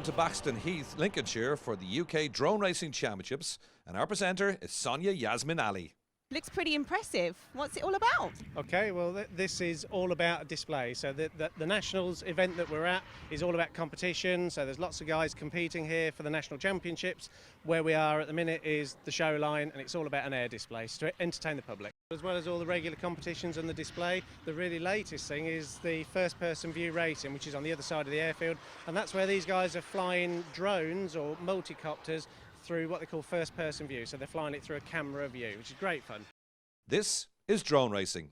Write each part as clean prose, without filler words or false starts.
Welcome to Baxton Heath, Lincolnshire for the UK Drone Racing Championships, and our presenter is Sonia Yasmin Ali. Looks pretty impressive. What's it all about? Okay, well this is all about a display. So the Nationals event that we're at is all about competition. So there's lots of guys competing here for the National Championships. Where we are at the minute is the show line, and it's all about an air display to entertain the public. As well as all the regular competitions and the display, the really latest thing is the first person view racing, which is on the other side of the airfield, and that's where these guys are flying drones or multicopters through what they call first person view. So they're flying it through a camera view, which is great fun. This is drone racing.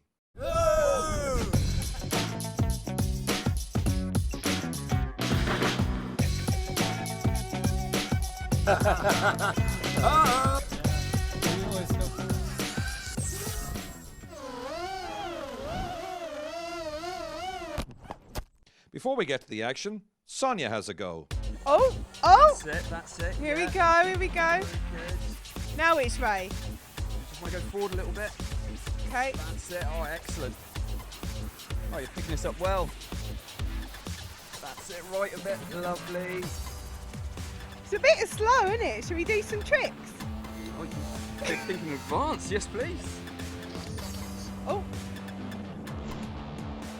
Before we get to the action, Sonia has a go. Oh! That's it. Here we go, here we go. Good. Now it's Ray. Just want to go forward a little bit. Okay. That's it. Oh, excellent. Oh, you're picking this up well. That's it. Right a bit. Lovely. It's a bit slow, isn't it? Should we do some tricks? Oh, you're thinking advanced. Yes, please. Oh.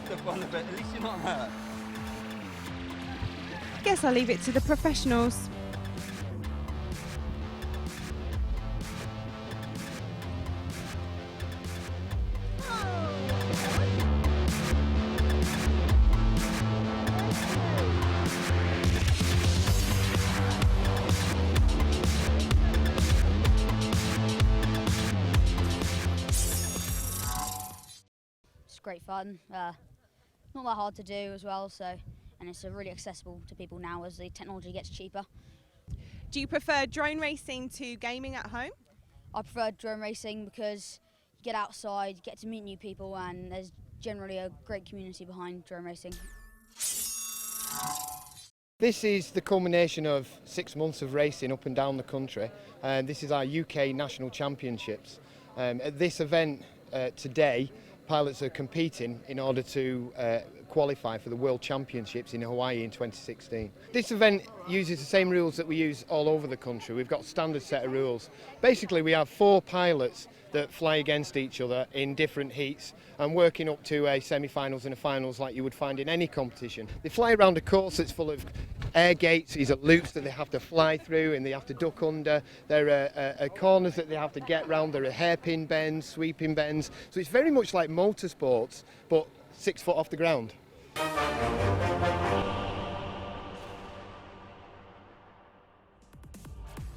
Step on a bit. At least you're not hurt. Guess I'll leave it to the professionals. It's great fun. Not that hard to do as well, and it's really accessible to people now as the technology gets cheaper. Do you prefer drone racing to gaming at home? I prefer drone racing because you get outside, you get to meet new people, and there's generally a great community behind drone racing. This is the culmination of 6 months of racing up and down the country, and this is our UK National Championships. At this event today, pilots are competing in order to qualify for the World Championships in Hawaii in 2016. This event uses the same rules that we use all over the country. We've got a standard set of rules. Basically, we have 4 pilots that fly against each other in different heats and working up to a semi-finals and a finals like you would find in any competition. They fly around a course that's full of air gates. These are loops that they have to fly through and they have to duck under. There are corners that they have to get round. There are hairpin bends, sweeping bends. So it's very much like motorsports, but 6 foot off the ground.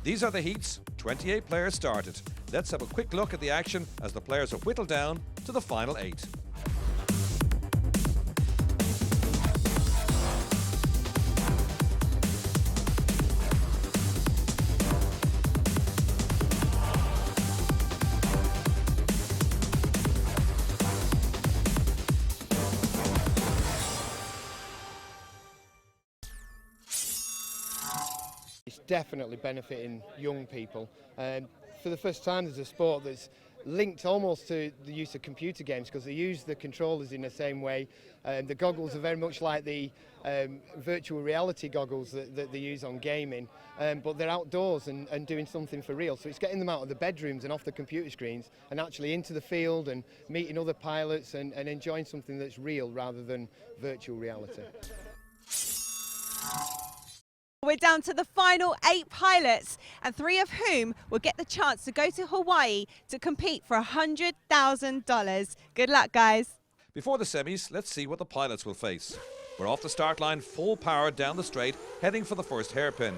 These are the heats. 28 players started. Let's have a quick look at the action as the players are whittled down to the final 8. It's definitely benefiting young people. For the first time, there's a sport that's linked almost to the use of computer games because they use the controllers in the same way. The goggles are very much like the virtual reality goggles that they use on gaming, but they're outdoors and doing something for real. So it's getting them out of the bedrooms and off the computer screens and actually into the field and meeting other pilots and enjoying something that's real rather than virtual reality. We're down to the final 8 pilots, and 3 of whom will get the chance to go to Hawaii to compete for $100,000. Good luck, guys. Before the semis, let's see what the pilots will face. We're off the start line, full power down the straight, heading for the first hairpin.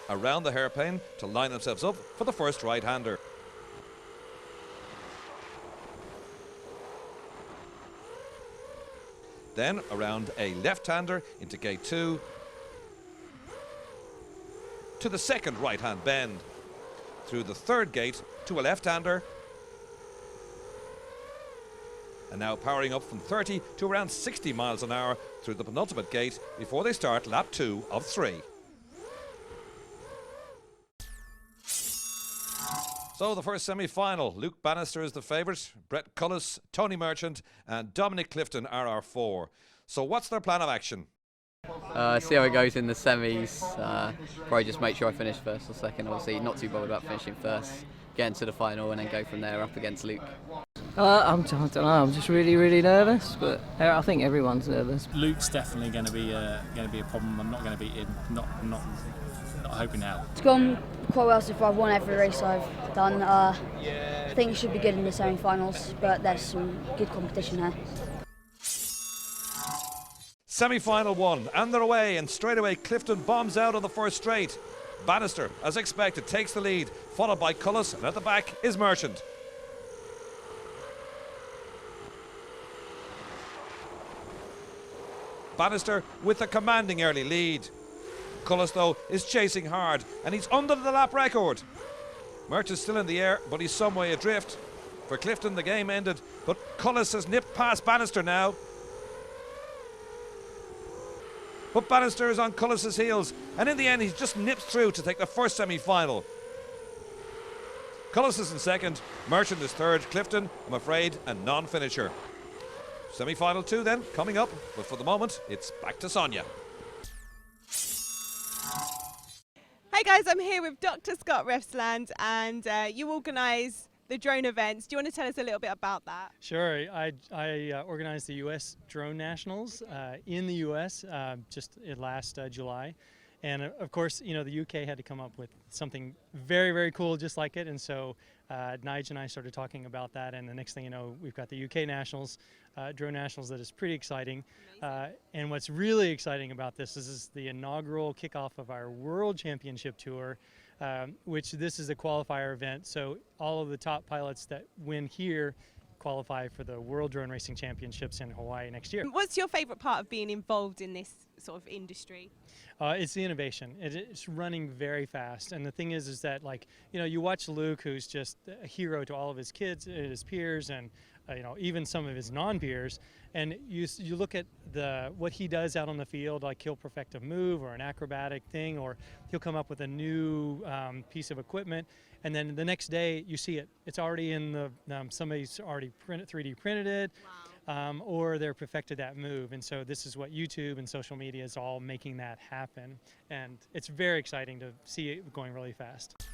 Around the hairpin to line themselves up for the first right-hander. Then around a left-hander into gate 2 to the second right-hand bend. Through the third gate to a left-hander. And now powering up from 30 to around 60 miles an hour through the penultimate gate before they start lap 2 of 3. So the first semi-final, Luke Banister is the favourite, Brett Collis, Tony Merchant and Dominic Clifton are our 4. So what's their plan of action? See how it goes in the semis. Probably just make sure I finish first or second. Obviously, not too bothered about finishing first. Get into the final and then go from there up against Luke. I don't know. I'm just really nervous, but I think everyone's nervous. Luke's definitely going to be a problem. I'm not going to beat him. Not hoping now. It's gone quite well so far. I've won every race I've done. I think it should be good in the semi-finals, but there's some good competition here. Semi-final one, and they're away, and straight away Clifton bombs out on the first straight. Banister, as expected, takes the lead, followed by Collis, and at the back is Merchant. Banister with a commanding early lead. Collis, though, is chasing hard, and he's under the lap record. Merchant's still in the air, but he's some way adrift. For Clifton, the game ended, but Collis has nipped past Banister now. But Banister is on Collis' heels, and in the end he just nips through to take the first semi-final. Collis is in second, Merchant is third, Clifton, I'm afraid, a non-finisher. Semi-final 2 then, coming up, but for the moment, it's back to Sonia. Hey guys, I'm here with Dr. Scott Refsland, and you organise the drone events. Do you want to tell us a little bit about that? Sure. I organized the U.S. Drone Nationals in the U.S. Just last July. And of course, you know, the UK had to come up with something very cool just like it. And so Nige and I started talking about that. And the next thing you know, we've got the UK Nationals, Drone Nationals, that is pretty exciting. And what's really exciting about this is the inaugural kickoff of our World Championship Tour, which this is a qualifier event. So all of the top pilots that win here qualify for the World Drone Racing Championships in Hawaii next year. What's your favourite part of being involved in this sort of industry? It's the innovation. It's running very fast. And the thing is that, like, you know, you watch Luke, who's just a hero to all of his kids, his peers, and you know, even some of his non-peers, and you look at what he does out on the field, like he'll perfect a move or an acrobatic thing, or he'll come up with a new piece of equipment, and then the next day you see it. It's already in the somebody's already 3D printed it. Wow. Or they're perfected that move. And so this is what YouTube and social media is all making that happen, and it's very exciting to see it going really fast.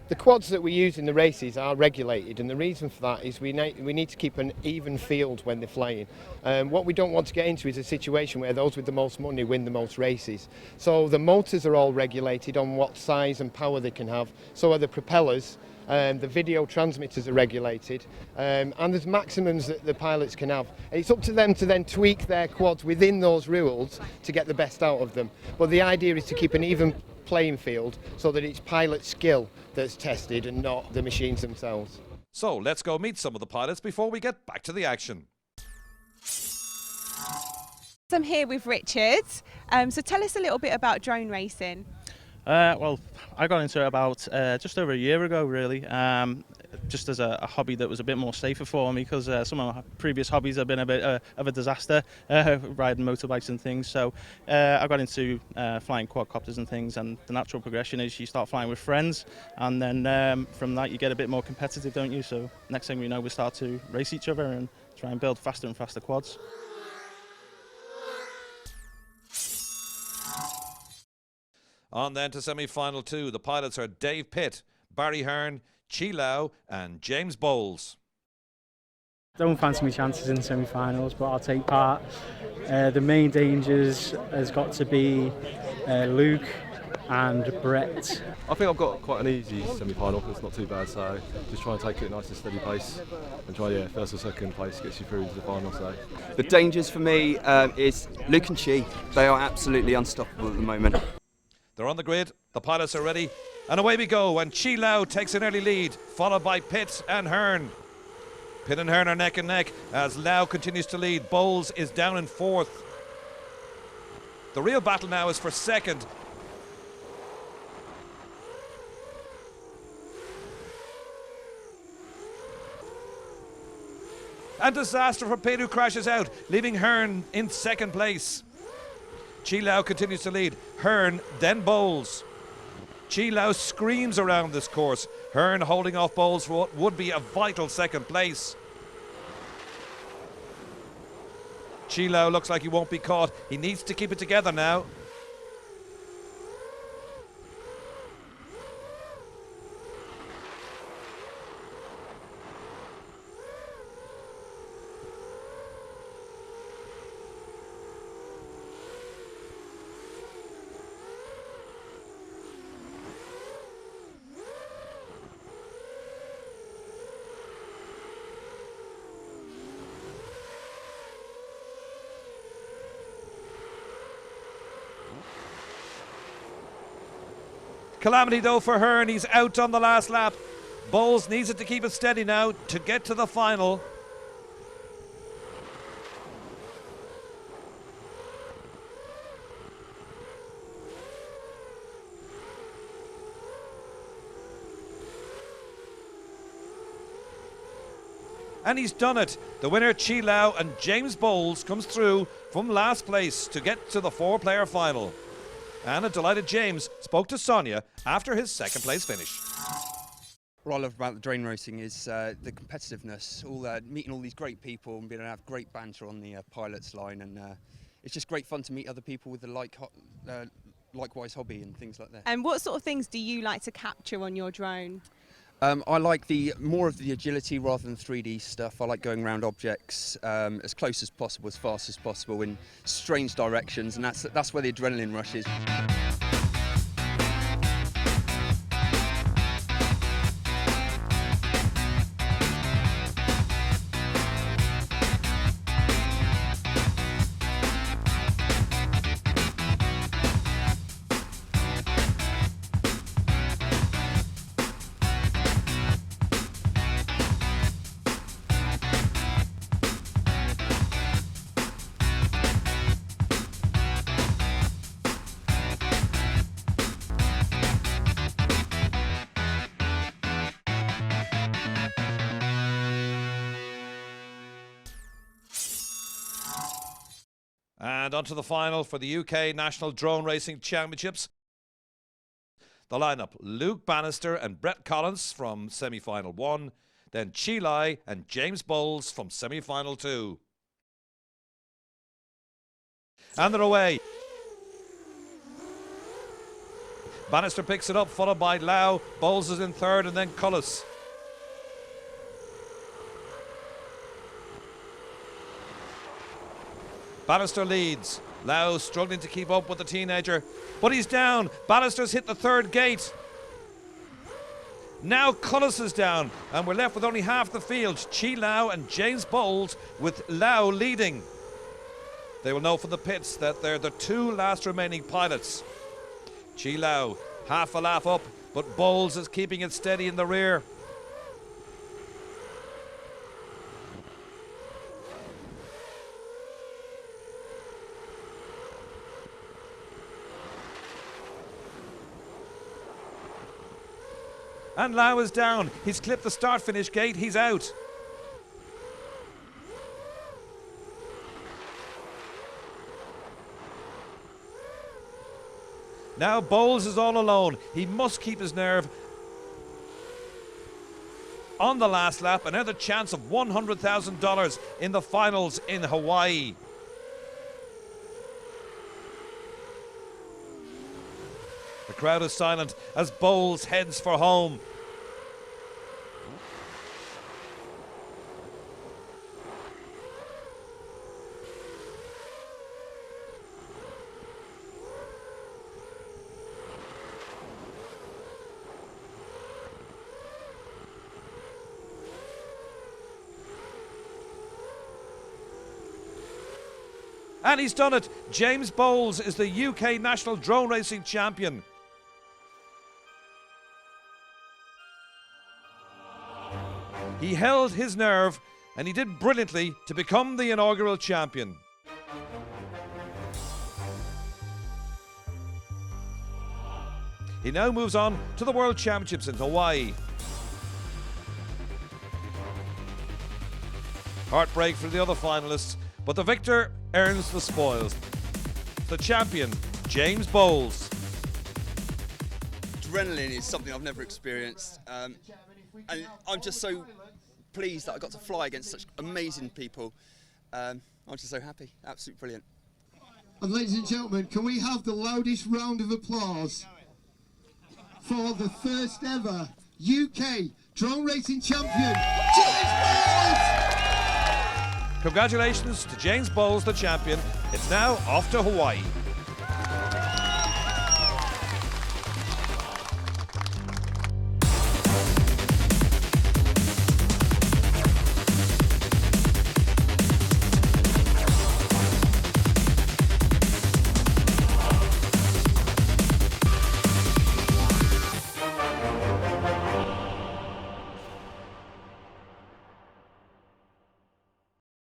The quads that we use in the races are regulated, and the reason for that is we need to keep an even field when they're flying. What we don't want to get into is a situation where those with the most money win the most races. So the motors are all regulated on what size and power they can have. So are the propellers. The video transmitters are regulated, and there's maximums that the pilots can have. It's up to them to then tweak their quads within those rules to get the best out of them. But the idea is to keep an even playing field so that it's pilot skill that's tested and not the machines themselves. So let's go meet some of the pilots before we get back to the action. I'm here with Richard. So tell us a little bit about drone racing. Well, I got into it about just over a year ago, really, just as a hobby that was a bit more safer for me, because some of my previous hobbies have been a bit of a disaster, riding motorbikes and things. So I got into flying quadcopters and things, and the natural progression is you start flying with friends, and then from that you get a bit more competitive, don't you? So next thing we know, we start to race each other and try and build faster and faster quads. On then to semi-final 2, the pilots are Dave Pitt, Barry Hearn, Chi Lau and James Bowles. Don't fancy my chances in the semi-finals, but I'll take part. The main dangers has got to be Luke and Brett. I think I've got quite an easy semi-final. It's not too bad, so just try and take it at a nice and steady pace and try, first or second place gets you through into the final. So the dangers for me is Luke and Chi. They are absolutely unstoppable at the moment. They're on the grid, the pilots are ready, and away we go, and Chi Lau takes an early lead, followed by Pitt and Hearn. Pitt and Hearn are neck and neck as Lau continues to lead. Bowles is down in fourth. The real battle now is for second. And disaster for Pitt, who crashes out, leaving Hearn in second place. Chi Lau continues to lead. Hearn, then Bowles. Chi Lau screams around this course. Hearn holding off Bowles for what would be a vital second place. Chi Lau looks like he won't be caught. He needs to keep it together now. Calamity though for Hearn, he's out on the last lap. Bowles needs it to keep it steady now to get to the final. And he's done it. The winner, Chi Lau, and James Bowles comes through from last place to get to the 4-player final. And a delighted James spoke to Sonia after his second place finish. What I love about the drone racing is the competitiveness, meeting all these great people and being able to have great banter on the pilot's line, and it's just great fun to meet other people with the likewise hobby and things like that. And what sort of things do you like to capture on your drone? I like more of the agility rather than 3D stuff. I like going around objects as close as possible, as fast as possible, in strange directions, and that's where the adrenaline rush is. And on to the final for the UK National Drone Racing Championships. The lineup: Luke Banister and Brett Collis from semi-final 1, then Chi Lau and James Bowles from semi-final 2. And they're away. Banister picks it up, followed by Lau. Bowles is in third, and then Collis. Banister leads. Lau struggling to keep up with the teenager, but he's down. Banister's hit the third gate. Now Collis is down, and we're left with only half the field. Chi Lau and James Bowles, with Lau leading. They will know from the pits that they're the 2 last remaining pilots. Chi Lau, half a lap up, but Bowles is keeping it steady in the rear. And Lau is down. He's clipped the start-finish gate. He's out. Now Bowles is all alone. He must keep his nerve on the last lap. Another chance of $100,000 in the finals in Hawaii. The crowd is silent as Bowles heads for home. And he's done it. James Bowles is the UK National Drone Racing Champion. He held his nerve, and he did brilliantly to become the inaugural champion. He now moves on to the World Championships in Hawaii. Heartbreak for the other finalists, but the victor earns the spoils. The champion, James Bowles. Adrenaline is something I've never experienced, and I'm just so pleased that I got to fly against such amazing people, I'm just so happy. Absolutely brilliant. And ladies and gentlemen, can we have the loudest round of applause for the first ever UK drone racing champion, James Bowles! Congratulations to James Bowles, the champion. It's now off to Hawaii.